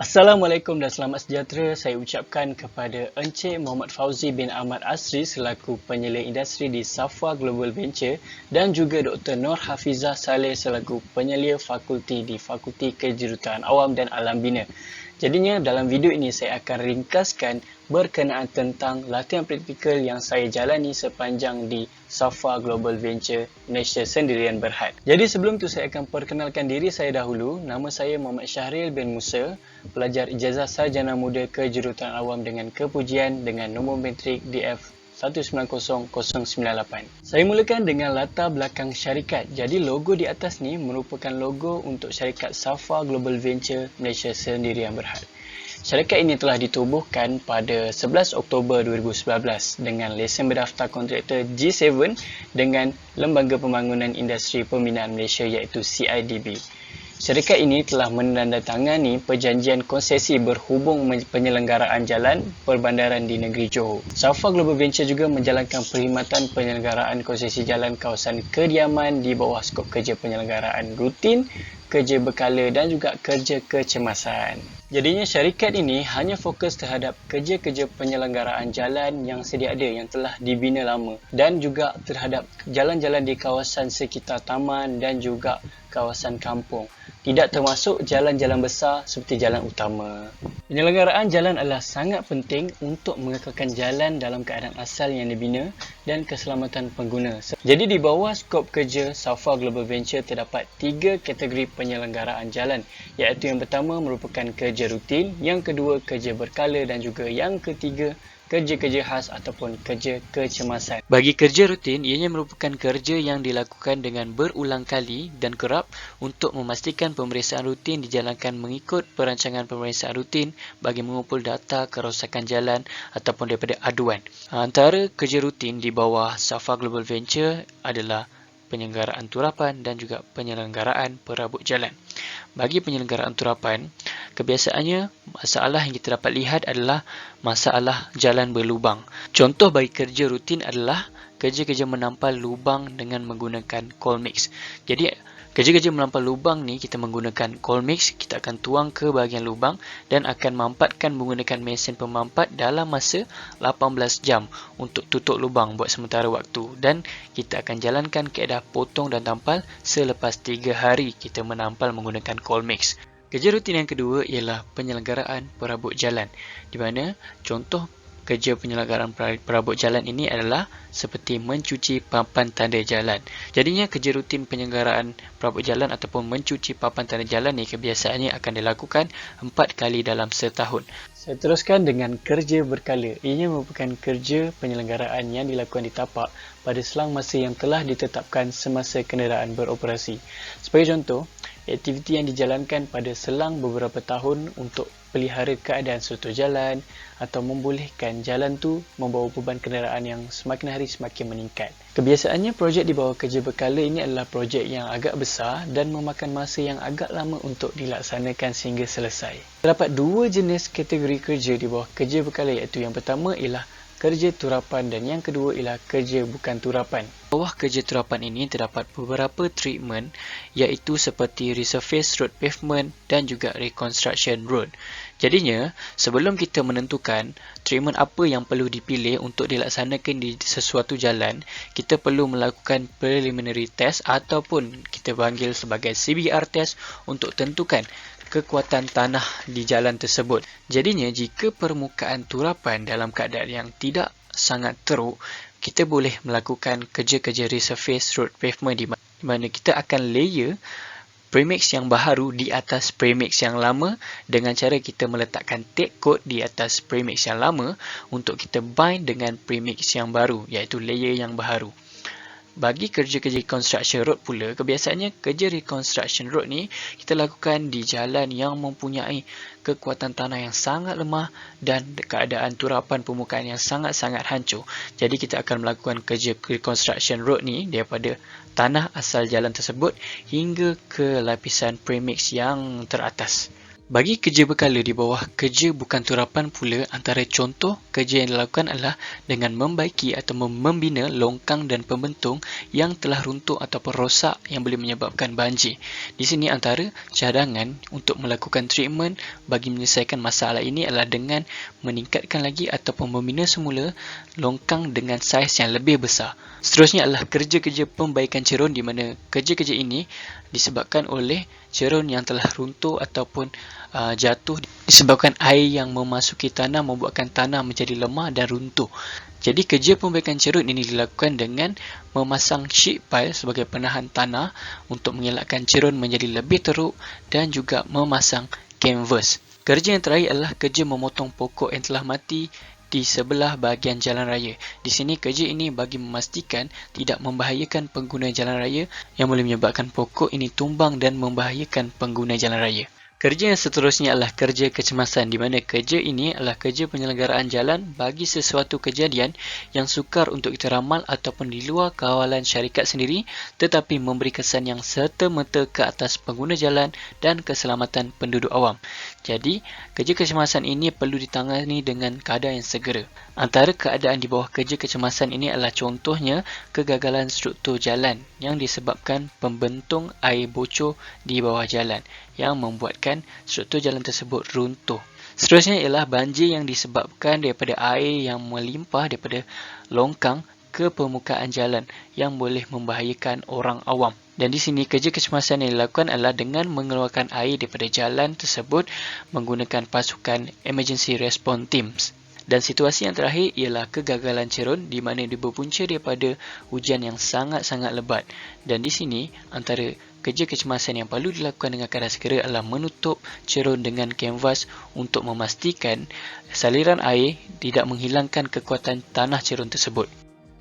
Assalamualaikum dan selamat sejahtera. Saya ucapkan kepada Encik Muhammad Fauzi bin Ahmad Asri selaku penyelia industri di Safa Global Venture dan juga Dr. Nur Hafizah Saleh selaku penyelia fakulti di Fakulti Kejuruteraan Awam dan Alam Bina. Jadinya dalam video ini saya akan ringkaskan berkenaan tentang latihan praktikal yang saya jalani sepanjang di Safa Global Venture Malaysia Sendirian Berhad. Jadi sebelum tu saya akan perkenalkan diri saya dahulu. Nama saya Muhammad Syahril bin Musa, pelajar ijazah sarjana muda Kejuruteraan Awam dengan kepujian dengan nombor matrik DF 190098. Saya mulakan dengan latar belakang syarikat. Jadi logo di atas ni merupakan logo untuk syarikat Safa Global Venture Malaysia Sendirian Berhad. Syarikat ini telah ditubuhkan pada 11 Oktober 2019 dengan lesen berdaftar kontraktor G7 dengan Lembaga Pembangunan Industri Pembinaan Malaysia iaitu CIDB. Syarikat ini telah menandatangani perjanjian konsesi berhubung penyelenggaraan jalan perbandaran di negeri Johor. Safa Global Venture juga menjalankan perkhidmatan penyelenggaraan konsesi jalan kawasan kediaman di bawah skop kerja penyelenggaraan rutin, kerja berkala dan juga kerja kecemasan. Jadinya syarikat ini hanya fokus terhadap kerja-kerja penyelenggaraan jalan yang sedia ada yang telah dibina lama dan juga terhadap jalan-jalan di kawasan sekitar taman dan juga kawasan kampung. Tidak termasuk jalan-jalan besar seperti jalan utama. Penyelenggaraan jalan adalah sangat penting untuk mengekalkan jalan dalam keadaan asal yang dibina dan keselamatan pengguna. Jadi di bawah skop kerja Safa Global Venture terdapat 3 kategori penyelenggaraan jalan, iaitu yang pertama merupakan kerja rutin, yang kedua kerja berkala dan juga yang ketiga kerja-kerja khas ataupun kerja kecemasan. Bagi kerja rutin, ianya merupakan kerja yang dilakukan dengan berulang kali dan kerap untuk memastikan pemeriksaan rutin dijalankan mengikut perancangan pemeriksaan rutin bagi mengumpul data kerosakan jalan ataupun daripada aduan. Antara kerja rutin di bawah Safa Global Venture adalah penyelenggaraan turapan dan juga penyelenggaraan perabot jalan. Bagi penyelenggaraan turapan, kebiasaannya masalah yang kita dapat lihat adalah masalah jalan berlubang. Contoh bagi kerja rutin adalah kerja-kerja menampal lubang dengan menggunakan coal mix. Jadi kerja-kerja menampal lubang ni kita menggunakan coal mix, kita akan tuang ke bahagian lubang dan akan mampatkan menggunakan mesin pemampat dalam masa 18 jam untuk tutup lubang buat sementara waktu, dan kita akan jalankan kaedah potong dan tampal selepas 3 hari kita menampal menggunakan coal mix. Kerja rutin yang kedua ialah penyelenggaraan perabot jalan, di mana contoh kerja penyelenggaraan perabot jalan ini adalah seperti mencuci papan tanda jalan. Jadinya kerja rutin penyelenggaraan perabot jalan ataupun mencuci papan tanda jalan ni kebiasaannya akan dilakukan 4 kali dalam setahun. Saya teruskan dengan kerja berkala. Ianya merupakan kerja penyelenggaraan yang dilakukan di tapak pada selang masa yang telah ditetapkan semasa kenderaan beroperasi. Sebagai contoh, aktiviti yang dijalankan pada selang beberapa tahun untuk pelihara keadaan struktur jalan atau membolehkan jalan tu membawa beban kenderaan yang semakin hari semakin meningkat. Kebiasaannya projek di bawah kerja berkala ini adalah projek yang agak besar dan memakan masa yang agak lama untuk dilaksanakan sehingga selesai. Terdapat 2 jenis kategori kerja di bawah kerja berkala, iaitu yang pertama ialah kerja turapan dan yang kedua ialah kerja bukan turapan. Di bawah kerja turapan ini terdapat beberapa treatment, iaitu seperti resurface road pavement dan juga reconstruction road. Jadinya, sebelum kita menentukan treatment apa yang perlu dipilih untuk dilaksanakan di sesuatu jalan, kita perlu melakukan preliminary test ataupun kita panggil sebagai CBR test untuk tentukan kekuatan tanah di jalan tersebut. Jadinya, jika permukaan turapan dalam keadaan yang tidak sangat teruk, kita boleh melakukan kerja-kerja resurface road pavement di mana kita akan layer premix yang baharu di atas premix yang lama dengan cara kita meletakkan tape coat di atas premix yang lama untuk kita bind dengan premix yang baru, iaitu layer yang baharu. Bagi kerja-kerja reconstruction road pula, kebiasaannya kerja reconstruction road ni kita lakukan di jalan yang mempunyai kekuatan tanah yang sangat lemah dan keadaan turapan permukaan yang sangat-sangat hancur. Jadi kita akan melakukan kerja reconstruction road ni daripada tanah asal jalan tersebut hingga ke lapisan premix yang teratas. Bagi kerja berkala di bawah kerja bukan turapan pula, antara contoh kerja yang dilakukan adalah dengan membaiki atau membina longkang dan pembentung yang telah runtuh ataupun rosak yang boleh menyebabkan banjir. Di sini antara cadangan untuk melakukan treatment bagi menyelesaikan masalah ini adalah dengan meningkatkan lagi ataupun membina semula longkang dengan saiz yang lebih besar. Seterusnya adalah kerja-kerja pembaikan cerun, di mana kerja-kerja ini disebabkan oleh cerun yang telah runtuh ataupun jatuh disebabkan air yang memasuki tanah membuatkan tanah menjadi lemah dan runtuh. Jadi kerja pembaikan cerun ini dilakukan dengan memasang sheet pile sebagai penahan tanah untuk mengelakkan cerun menjadi lebih teruk dan juga memasang canvas. Kerja yang terakhir adalah kerja memotong pokok yang telah mati di sebelah bahagian jalan raya. Di sini kerja ini bagi memastikan tidak membahayakan pengguna jalan raya yang boleh menyebabkan pokok ini tumbang dan membahayakan pengguna jalan raya. Kerja yang seterusnya adalah kerja kecemasan, di mana kerja ini adalah kerja penyelenggaraan jalan bagi sesuatu kejadian yang sukar untuk kita ramal ataupun di luar kawalan syarikat sendiri, tetapi memberi kesan yang serta-merta ke atas pengguna jalan dan keselamatan penduduk awam. Jadi, kerja kecemasan ini perlu ditangani dengan keadaan yang segera. Antara keadaan di bawah kerja kecemasan ini adalah contohnya kegagalan struktur jalan yang disebabkan pembentung air bocor di bawah jalan yang membuatkan struktur jalan tersebut runtuh. Seterusnya ialah banjir yang disebabkan daripada air yang melimpah daripada longkang ke permukaan jalan yang boleh membahayakan orang awam. Dan di sini kerja kecemasan yang dilakukan adalah dengan mengeluarkan air daripada jalan tersebut menggunakan pasukan Emergency Response Teams. Dan situasi yang terakhir ialah kegagalan cerun, di mana dia berpunca daripada hujan yang sangat-sangat lebat. Dan di sini antara kerja kecemasan yang perlu dilakukan dengan keadaan segera adalah menutup cerun dengan kanvas untuk memastikan saliran air tidak menghilangkan kekuatan tanah cerun tersebut.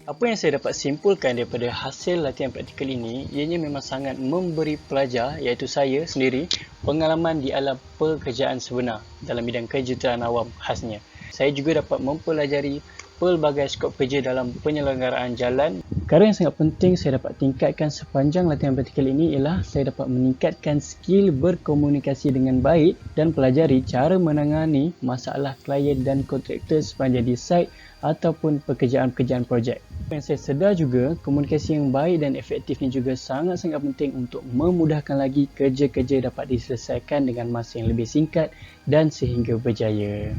Apa yang saya dapat simpulkan daripada hasil latihan praktikal ini, ianya memang sangat memberi pelajar, iaitu saya sendiri, pengalaman di alam pekerjaan sebenar dalam bidang kejuruteraan awam khasnya. Saya juga dapat mempelajari pelbagai skop kerja dalam penyelenggaraan jalan. Perkara yang sangat penting saya dapat tingkatkan sepanjang latihan praktikal ini ialah saya dapat meningkatkan skill berkomunikasi dengan baik dan pelajari cara menangani masalah klien dan kontraktor sepanjang di site ataupun pekerjaan-pekerjaan projek. Yang saya sedar juga, komunikasi yang baik dan efektif ini juga sangat-sangat penting untuk memudahkan lagi kerja-kerja dapat diselesaikan dengan masa yang lebih singkat dan sehingga berjaya.